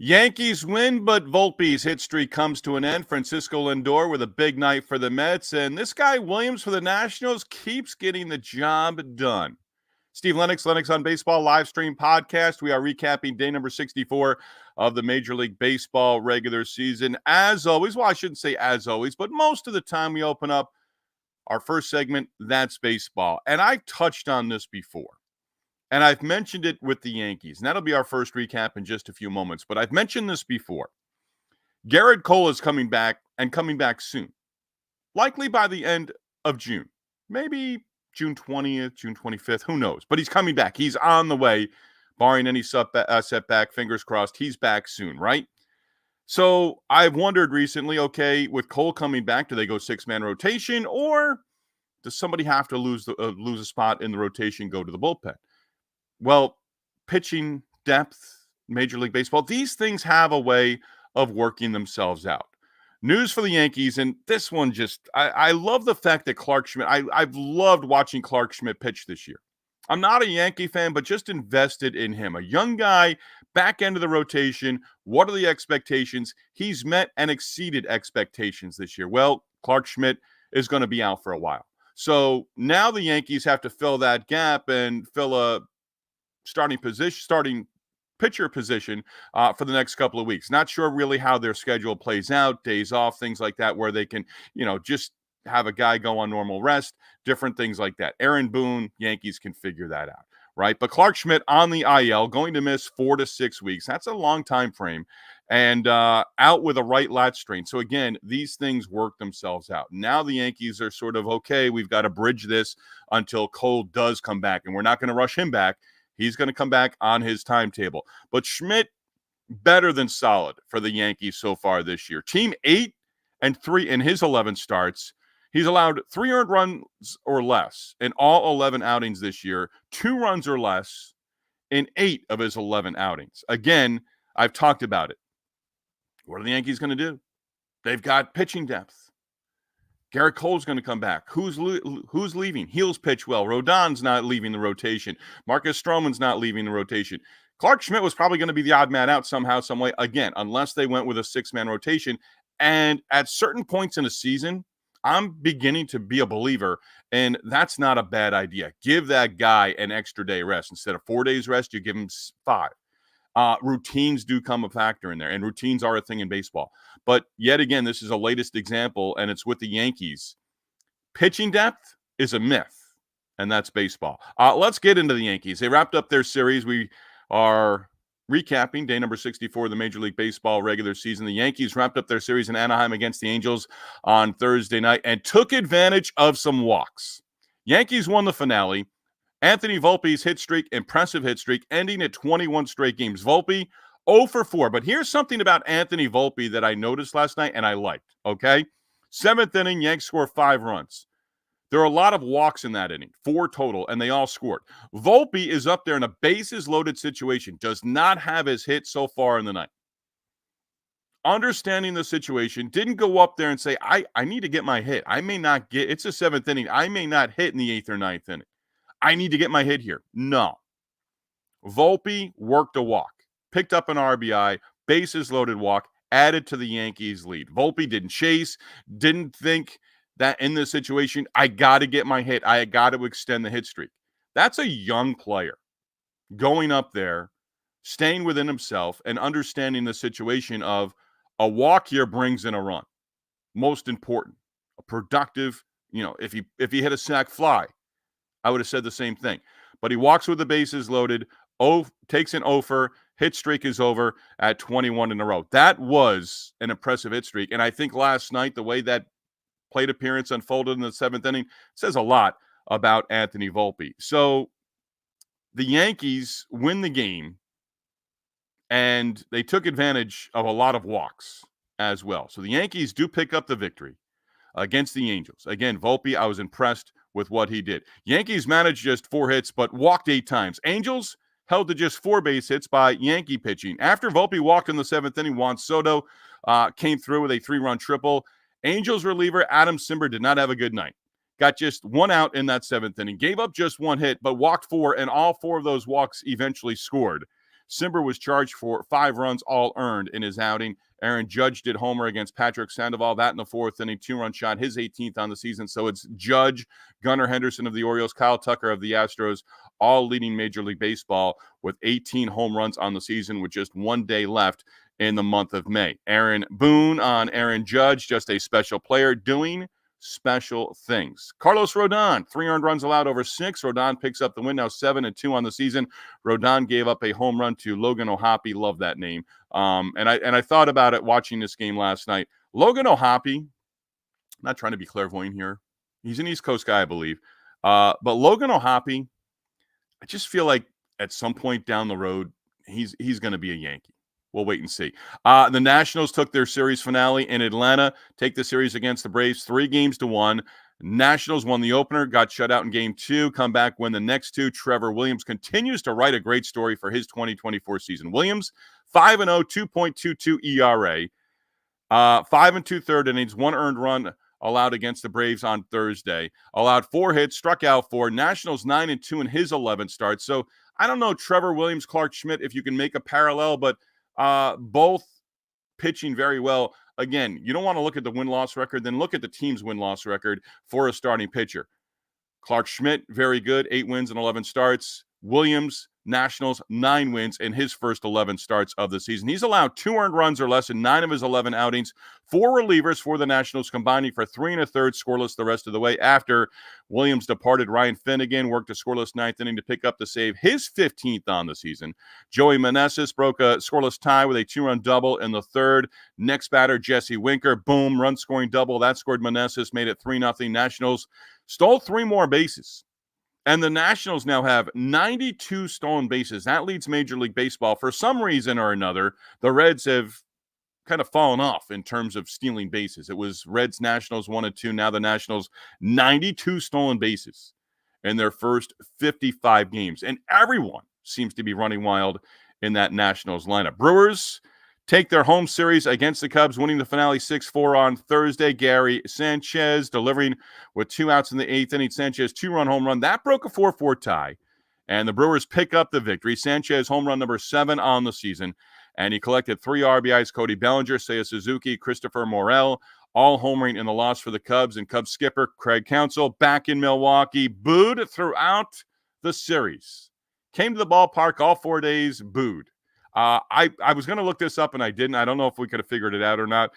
Yankees win, but Volpe's hit streak comes to an end. Francisco Lindor with a big night for the Mets, and this guy Williams for the Nationals keeps getting the job done. Steve Lennox on Baseball live stream podcast. We are recapping day number 64 of the Major League Baseball regular season. As always, well, I shouldn't say as always, but most of the time we open up our first segment, That's Baseball. And I've touched on this before. And I've mentioned it with the Yankees. And that'll be our first recap in just a few moments. But I've mentioned this before. Garrett Cole is coming back and coming back soon. Likely by the end of June. Maybe June 20th, June 25th. Who knows? But he's coming back. He's on the way, barring any setback. Fingers crossed. He's back soon, right? So I've wondered recently, okay, with Cole coming back, do they go six-man rotation? Or does somebody have to lose a spot in the rotation, go to the bullpen? Well, pitching depth, Major League Baseball, these things have a way of working themselves out. News for the Yankees, and this one I love the fact that Clarke Schmidt, I've loved watching Clarke Schmidt pitch this year. I'm not a Yankee fan, but just invested in him. A young guy, back end of the rotation. What are the expectations? He's met and exceeded expectations this year. Well, Clarke Schmidt is going to be out for a while. So now the Yankees have to fill that gap and fill a starting pitcher position for the next couple of weeks. Not sure really how their schedule plays out, days off, things like that, where they can, just have a guy go on normal rest, different things like that. Aaron Boone, Yankees can figure that out, right? But Clarke Schmidt on the IL, going to miss 4 to 6 weeks. That's a long time frame. And out with a right lat strain. So again, these things work themselves out. Now the Yankees are sort of, okay, we've got to bridge this until Cole does come back. And we're not going to rush him back. He's going to come back on his timetable. But Schmidt, better than solid for the Yankees so far this year. Team 8-3 in his 11 starts. He's allowed 3 earned runs or less in all 11 outings this year, 2 runs or less in 8 of his 11 outings. Again, I've talked about it. What are the Yankees going to do? They've got pitching depth. Garrett Cole's going to come back. Who's leaving? Heels pitch well. Rodon's not leaving the rotation. Marcus Stroman's not leaving the rotation. Clarke Schmidt was probably going to be the odd man out somehow, some way, again, unless they went with a 6-man rotation. And at certain points in a season, I'm beginning to be a believer, and that's not a bad idea. Give that guy an extra day rest. Instead of 4 days rest, you give him 5. Routines do come a factor in there, and routines are a thing in baseball. But yet again, this is a latest example, and it's with the Yankees. Pitching depth is a myth, and that's baseball. Let's get into the Yankees. They wrapped up their series. We are recapping day number 64 of the Major League Baseball regular season. The Yankees wrapped up their series in Anaheim against the Angels on Thursday night and took advantage of some walks. Yankees won the finale. Anthony Volpe's impressive hit streak, ending at 21 straight games. Volpe, 0 for 4. But here's something about Anthony Volpe that I noticed last night and I liked, okay? 7th inning, Yanks score 5 runs. There are a lot of walks in that inning, 4 total, and they all scored. Volpe is up there in a bases-loaded situation, does not have his hit so far in the night. Understanding the situation, didn't go up there and say, I need to get my hit. I may not get, it's a 7th inning, I may not hit in the 8th or 9th inning. I need to get my hit here. No. Volpe worked a walk, picked up an RBI, bases-loaded walk, added to the Yankees' lead. Volpe didn't chase, didn't think that in this situation, I got to get my hit. I got to extend the hit streak. That's a young player going up there, staying within himself, and understanding the situation of a walk here brings in a run. Most important, a productive, if he hit a sac fly, I would have said the same thing. But he walks with the bases loaded, takes an offer, hit streak is over at 21 in a row. That was an impressive hit streak. And I think last night, the way that plate appearance unfolded in the 7th inning says a lot about Anthony Volpe. So the Yankees win the game, and they took advantage of a lot of walks as well. So the Yankees do pick up the victory against the Angels. Again, Volpe, I was impressed with what he did. Yankees managed just 4 hits, but walked 8 times. Angels held to just 4 base hits by Yankee pitching. After Volpe walked in the 7th inning, Juan Soto came through with a 3-run triple. Angels reliever Adam Simber did not have a good night. Got just 1 out in that 7th inning. Gave up just 1 hit, but walked 4, and all 4 of those walks eventually scored. Simber was charged for 5 runs, all earned in his outing. Aaron Judge did homer against Patrick Sandoval. That in the 4th inning, 2-run shot, his 18th on the season. So it's Judge, Gunnar Henderson of the Orioles, Kyle Tucker of the Astros, all leading Major League Baseball with 18 home runs on the season with just 1 day left in the month of May. Aaron Boone on Aaron Judge, just a special player doing special things. Carlos Rodon, 3 earned runs allowed over 6. Rodon picks up the win, now 7-2 on the season. Rodon gave up a home run to Logan O'Hoppe. Love that name. And I thought about it watching this game last night. Logan O'Hoppe, I'm not trying to be clairvoyant here. He's an East Coast guy, I believe. But Logan O'Hoppe, I just feel like at some point down the road, he's going to be a Yankee. We'll wait and see. The Nationals took their series finale in Atlanta, take the series against the Braves 3-1. Nationals won the opener, got shut out in Game 2, come back, win the next 2. Trevor Williams continues to write a great story for his 2024 season. Williams, 5-0, 2.22 ERA, 5 2/3 innings, 1 earned run allowed against the Braves on Thursday. Allowed 4 hits, struck out 4. Nationals 9-2 in his 11 starts. So I don't know, Trevor Williams, Clark Schmidt, if you can make a parallel, but both pitching very well. Again, you don't want to look at the win-loss record, then look at the team's win-loss record for a starting pitcher. Clark Schmidt, very good, 8 wins and 11 starts. Williams, Nationals, 9 wins in his first 11 starts of the season. He's allowed 2 earned runs or less in 9 of his 11 outings. 4 relievers for the Nationals, combining for 3 1/3 scoreless the rest of the way. After Williams departed, Ryan Finnegan worked a scoreless 9th inning to pick up the save, his 15th on the season. Joey Meneses broke a scoreless tie with a 2-run double in the 3rd. Next batter, Jesse Winker, boom, run-scoring double. That scored Meneses, made it 3-0. Nationals stole 3 more bases. And the Nationals now have 92 stolen bases. That leads Major League Baseball. For some reason or another, the Reds have kind of fallen off in terms of stealing bases. It was Reds, Nationals 1-2. Now the Nationals, 92 stolen bases in their first 55 games. And everyone seems to be running wild in that Nationals lineup. Brewers take their home series against the Cubs, winning the finale 6-4 on Thursday. Gary Sanchez delivering with 2 outs in the 8th inning. Sanchez 2-run home run. That broke a 4-4 tie. And the Brewers pick up the victory. Sanchez home run number 7 on the season. And he collected 3 RBIs. Cody Bellinger, Seiya Suzuki, Christopher Morel, all homering in the loss for the Cubs. And Cubs skipper Craig Counsell back in Milwaukee, booed throughout the series. Came to the ballpark all 4 days, booed. I was going to look this up, and I didn't. I don't know if we could have figured it out or not.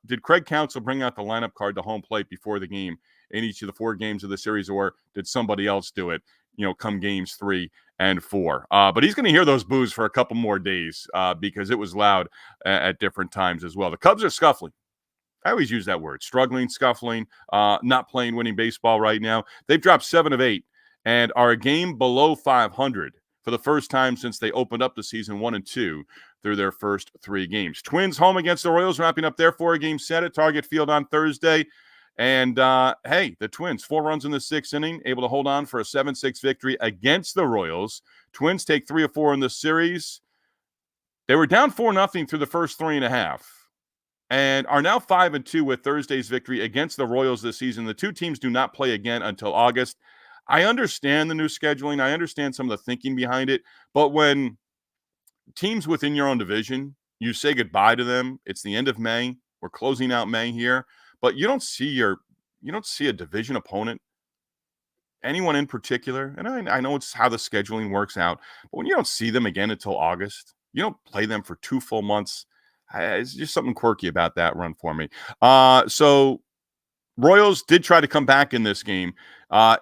Did Craig Counsell bring out the lineup card to home plate before the game in each of the 4 games of the series, or did somebody else do it, come games 3 and 4? But he's going to hear those boos for a couple more days because it was loud at different times as well. The Cubs are scuffling. I always use that word, struggling, scuffling, not playing winning baseball right now. They've dropped 7 of 8 and are a game below 500. For the first time since they opened up the season 1-2 through their first 3 games. Twins home against the Royals, wrapping up their 4-game set at Target Field on Thursday. And, hey, the Twins, 4 runs in the 6th inning, able to hold on for a 7-6 victory against the Royals. Twins take 3 of 4 in the series. They were down 4-0 through the first 3.5 and are now 5-2 with Thursday's victory against the Royals this season. The 2 teams do not play again until August. I understand the new scheduling. I understand some of the thinking behind it. But when teams within your own division, you say goodbye to them. It's the end of May. We're closing out May here. But you don't see a division opponent, anyone in particular. And I know it's how the scheduling works out. But when you don't see them again until August, you don't play them for 2 full months. It's just something quirky about that run for me. So Royals did try to come back in this game.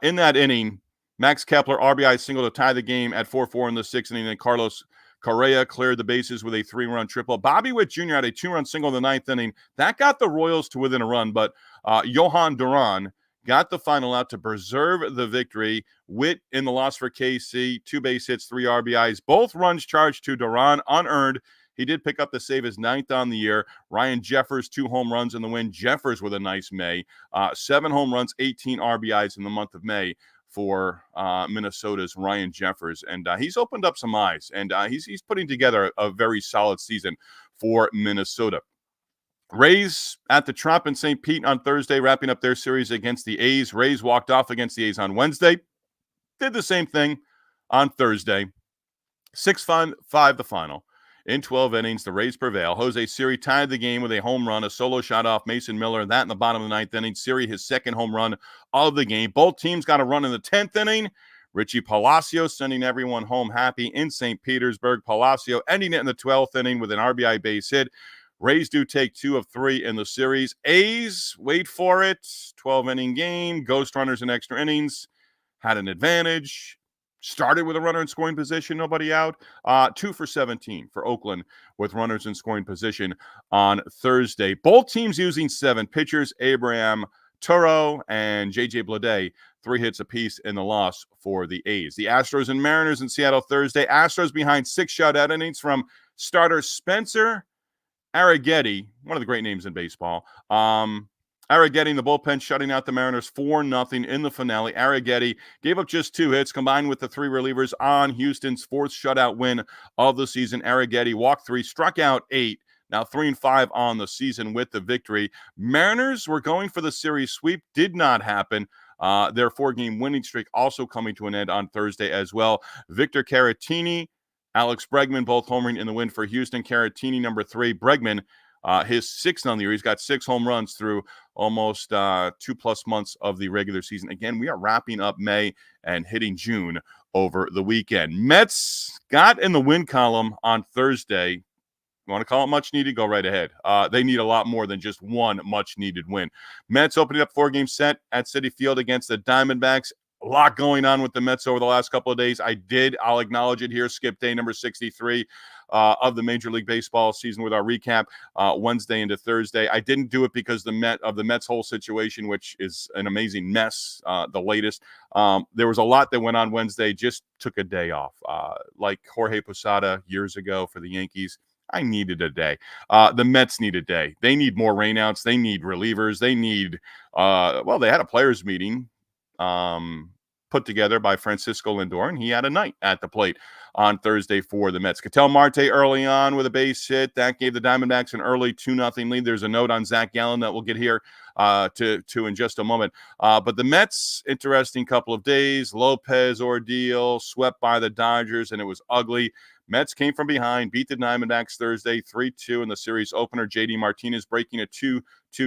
In that inning, Max Kepler RBI single to tie the game at 4-4 in the 6th inning. And Carlos Correa cleared the bases with a 3-run triple. Bobby Witt Jr. had a 2-run single in the 9th inning. That got the Royals to within a run, but Johan Duran got the final out to preserve the victory. Witt in the loss for KC, 2 base hits, 3 RBIs. Both runs charged to Duran, unearned. He did pick up the save, his 9th on the year. Ryan Jeffers, 2 home runs in the win. Jeffers with a nice May. 7 home runs, 18 RBIs in the month of May for Minnesota's Ryan Jeffers. And he's opened up some eyes, and he's putting together a very solid season for Minnesota. Rays at the Trop in St. Pete on Thursday, wrapping up their series against the A's. Rays walked off against the A's on Wednesday. Did the same thing on Thursday. 6-5 the final. In 12 innings, the Rays prevail. Jose Siri tied the game with a home run, a solo shot off Mason Miller. That in the bottom of the ninth inning. Siri, his second home run of the game. Both teams got a run in the 10th inning. Richie Palacio sending everyone home happy in St. Petersburg. Palacio ending it in the 12th inning with an RBI base hit. Rays do take 2 of 3 in the series. A's, wait for it, 12-inning game. Ghost runners in extra innings. Had an advantage. Started with a runner in scoring position, nobody out. 2 for 17 for Oakland with runners in scoring position on Thursday. Both teams using 7 pitchers, Abraham Toro and J.J. Bleday, 3 hits apiece in the loss for the A's. The Astros and Mariners in Seattle Thursday. Astros behind 6 shutout innings from starter Spencer Arrighetti, one of the great names in baseball. Arrighetti in the bullpen shutting out the Mariners 4-0 in the finale. Arrighetti gave up just 2 hits combined with the 3 relievers on Houston's 4th shutout win of the season. Arrighetti walked 3, struck out 8. Now 3-5 on the season with the victory. Mariners were going for the series sweep. Did not happen. Their 4-game winning streak also coming to an end on Thursday as well. Victor Caratini, Alex Bregman both homering in the win for Houston. Caratini number 3. Bregman his 6th on the year. He's got 6 home runs through almost 2+ months of the regular season. Again, we are wrapping up May and hitting June over the weekend. Mets got in the win column on Thursday. You want to call it much needed? Go right ahead. They need a lot more than just one much needed win. Mets opening up 4-game set at Citi Field against the Diamondbacks. A lot going on with the Mets over the last couple of days. I'll acknowledge it here, skip day number 63 of the Major League Baseball season with our recap Wednesday into Thursday. I didn't do it because the Mets' whole situation, which is an amazing mess, the latest. There was a lot that went on Wednesday, just took a day off. Like Jorge Posada years ago for the Yankees, I needed a day. The Mets need a day. They need more rainouts. They need relievers. They need, they had a players' meeting put together by Francisco Lindor, and he had a night at the plate on Thursday for the Mets. Ketel Marte early on with a base hit. That gave the Diamondbacks an early 2-0 lead. There's a note on Zach Gallen that we'll get here to in just a moment. But the Mets, interesting couple of days. Lopez ordeal, swept by the Dodgers, and it was ugly. Mets came from behind, beat the Diamondbacks Thursday 3-2 in the series opener. J.D. Martinez breaking a 2-2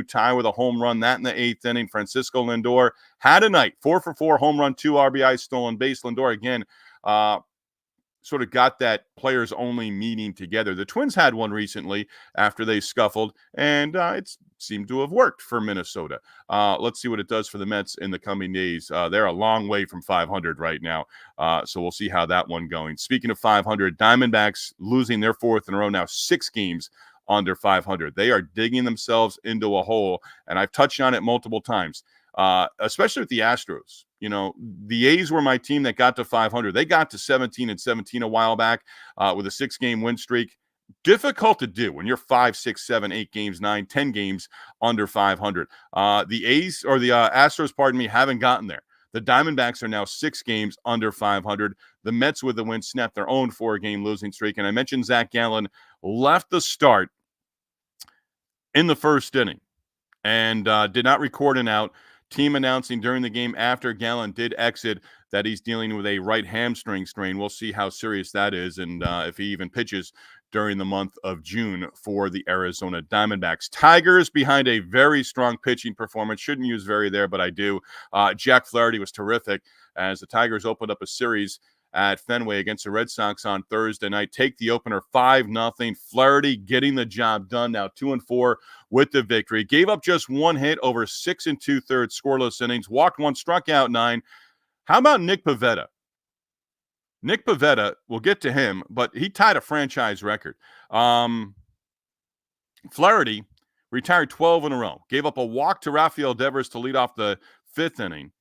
tie with a home run. That in the 8th inning. Francisco Lindor had a night. 4 for 4, home run, 2 RBI, stolen base. Lindor, again, sort of got that players-only meeting together. The Twins had one recently after they scuffled, and it seemed to have worked for Minnesota. Let's see what it does for the Mets in the coming days. They're a long way from 500 right now, so we'll see how that one going. Speaking of 500, Diamondbacks losing their 4th in a row now, 6 games under 500. They are digging themselves into a hole, and I've touched on it multiple times, especially with the Astros. You know, the A's were my team that got to 500. They got to 17-17 a while back with a 6-game win streak. Difficult to do when you're 5, 6, 7, 8 games, 9, 10 games under 500. The Astros, haven't gotten there. The Diamondbacks are now 6 games under 500. The Mets with the win snapped their own 4-game losing streak. And I mentioned Zach Gallen left the start in the 1st inning and did not record an out. Team announcing during the game after Gallen did exit that he's dealing with a right hamstring strain. We'll see how serious that is and if he even pitches during the month of June for the Arizona Diamondbacks. Tigers behind a very strong pitching performance. Shouldn't use very there, but I do. Jack Flaherty was terrific as the Tigers opened up a series at Fenway against the Red Sox on Thursday night. Take the opener 5-0. Flaherty getting the job done. Now 2-4 with the victory. Gave up just 1 hit over 6 2/3 scoreless innings. Walked 1, struck out 9. How about Nick Pivetta? Nick Pivetta, we'll get to him, but he tied a franchise record. Flaherty retired 12 in a row. Gave up a walk to Rafael Devers to lead off the 5th inning.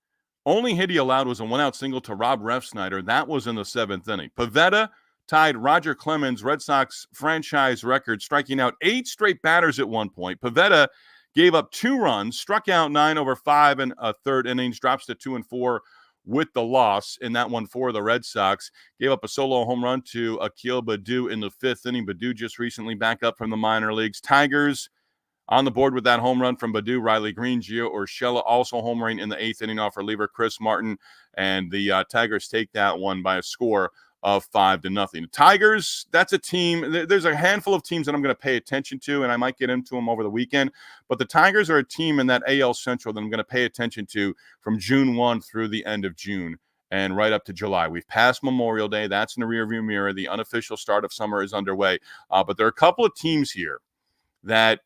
Only hit he allowed was a 1-out single to Rob Refsnyder. That was in the 7th inning. Pivetta tied Roger Clemens' Red Sox franchise record, striking out 8 straight batters at one point. Pivetta gave up 2 runs, struck out 9 over 5 1/3 innings, drops to 2-4 with the loss in that one for the Red Sox. Gave up a solo home run to Akil Baddoo in the 5th inning. Baddoo just recently back up from the minor leagues. Tigers on the board with that home run from Baddoo. Riley Green, Gio Urshela also homering in the 8th inning off reliever Chris Martin. And the Tigers take that one by a score of 5-0. The Tigers, that's a team. There's a handful of teams that I'm going to pay attention to, and I might get into them over the weekend. But the Tigers are a team in that AL Central that I'm going to pay attention to from June 1 through the end of June and right up to July. We've passed Memorial Day. That's in the rearview mirror. The unofficial start of summer is underway. But there are a couple of teams here that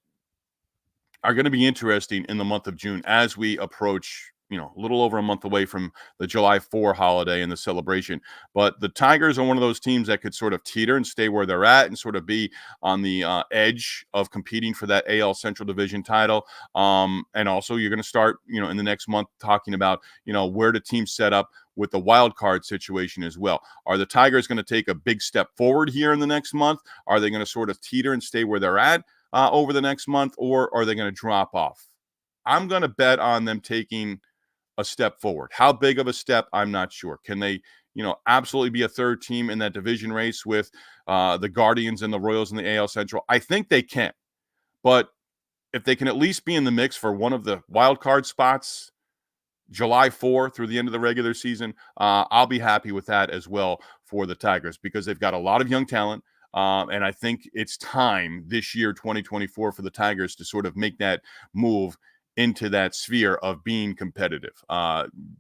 are going to be interesting in the month of June as we approach a little over a month away from the July 4 holiday and the celebration. But the Tigers are one of those teams that could sort of teeter and stay where they're at and sort of be on the edge of competing for that AL Central Division title. And also you're going to start, in the next month talking about, where the team's set up with the wild card situation as well. Are the Tigers going to take a big step forward here in the next month? Are they going to sort of teeter and stay where they're at over the next month, or are they going to drop off? I'm going to bet on them taking a step forward. How big of a step? I'm not sure. Can they, absolutely be a third team in that division race with the Guardians and the Royals in the AL Central? I think they can. But if they can at least be in the mix for one of the wild card spots, July 4 through the end of the regular season, I'll be happy with that as well for the Tigers, because they've got a lot of young talent. And I think it's time this year, 2024, for the Tigers to sort of make that move into that sphere of being competitive.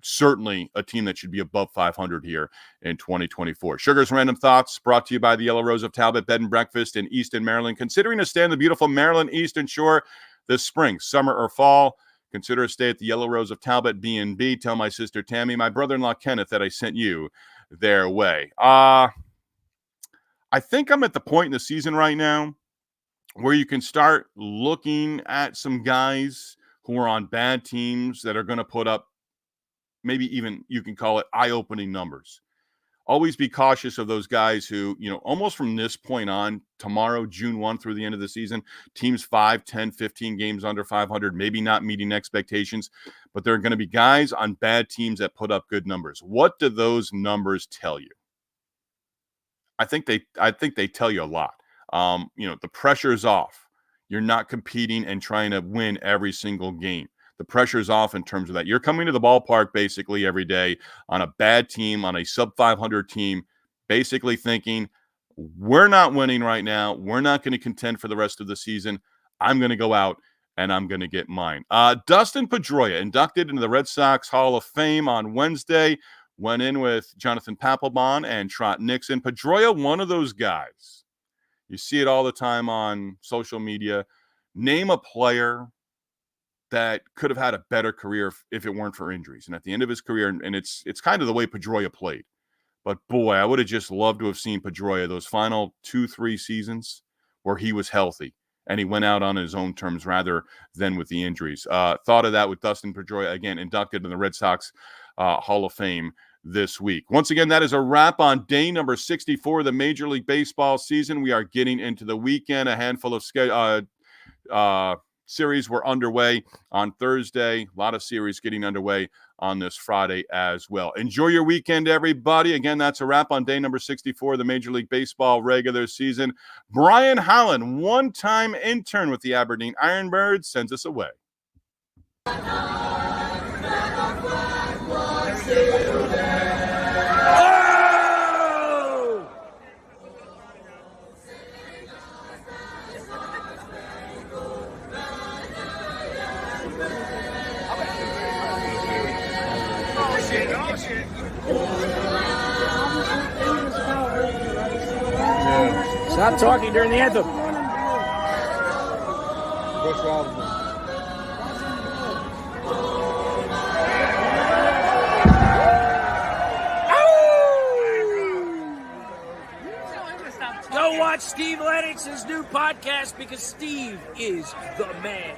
Certainly a team that should be above 500 here in 2024. Sugar's Random Thoughts brought to you by the Yellow Rose of Talbot Bed and Breakfast in Easton, Maryland. Considering a stay on the beautiful Maryland Eastern Shore this spring, summer, or fall, consider a stay at the Yellow Rose of Talbot B&B. Tell my sister Tammy, my brother-in-law Kenneth, that I sent you their way. I think I'm at the point in the season right now where you can start looking at some guys who are on bad teams that are going to put up maybe even, you can call it, eye-opening numbers. Always be cautious of those guys who, almost from this point on, tomorrow, June 1 through the end of the season, teams 5, 10, 15 games under 500, maybe not meeting expectations, but there are going to be guys on bad teams that put up good numbers. What do those numbers tell you? I think they tell you a lot. The pressure's off. You're not competing and trying to win every single game. The pressure's off in terms of that. You're coming to the ballpark basically every day on a bad team, on a sub-500 team, basically thinking, we're not winning right now. We're not going to contend for the rest of the season. I'm going to go out and I'm going to get mine. Dustin Pedroia, inducted into the Red Sox Hall of Fame on Wednesday, went in with Jonathan Papelbon and Trot Nixon. Pedroia, one of those guys. You see it all the time on social media. Name a player that could have had a better career if it weren't for injuries. And at the end of his career, and it's kind of the way Pedroia played. But boy, I would have just loved to have seen Pedroia those final 2-3 seasons where he was healthy and he went out on his own terms rather than with the injuries. Thought of that with Dustin Pedroia, again, inducted in the Red Sox Hall of Fame this week. Once again, that is a wrap on day number 64 of the Major League Baseball season. We are getting into the weekend. A handful of series were underway on Thursday. A lot of series getting underway on this Friday as well. Enjoy your weekend, everybody. Again, that's a wrap on day number 64 of the Major League Baseball regular season. Brian Holland, one-time intern with the Aberdeen Ironbirds, sends us away. Stop talking during the anthem. Go watch Steve Lennox's new podcast because Steve is the man.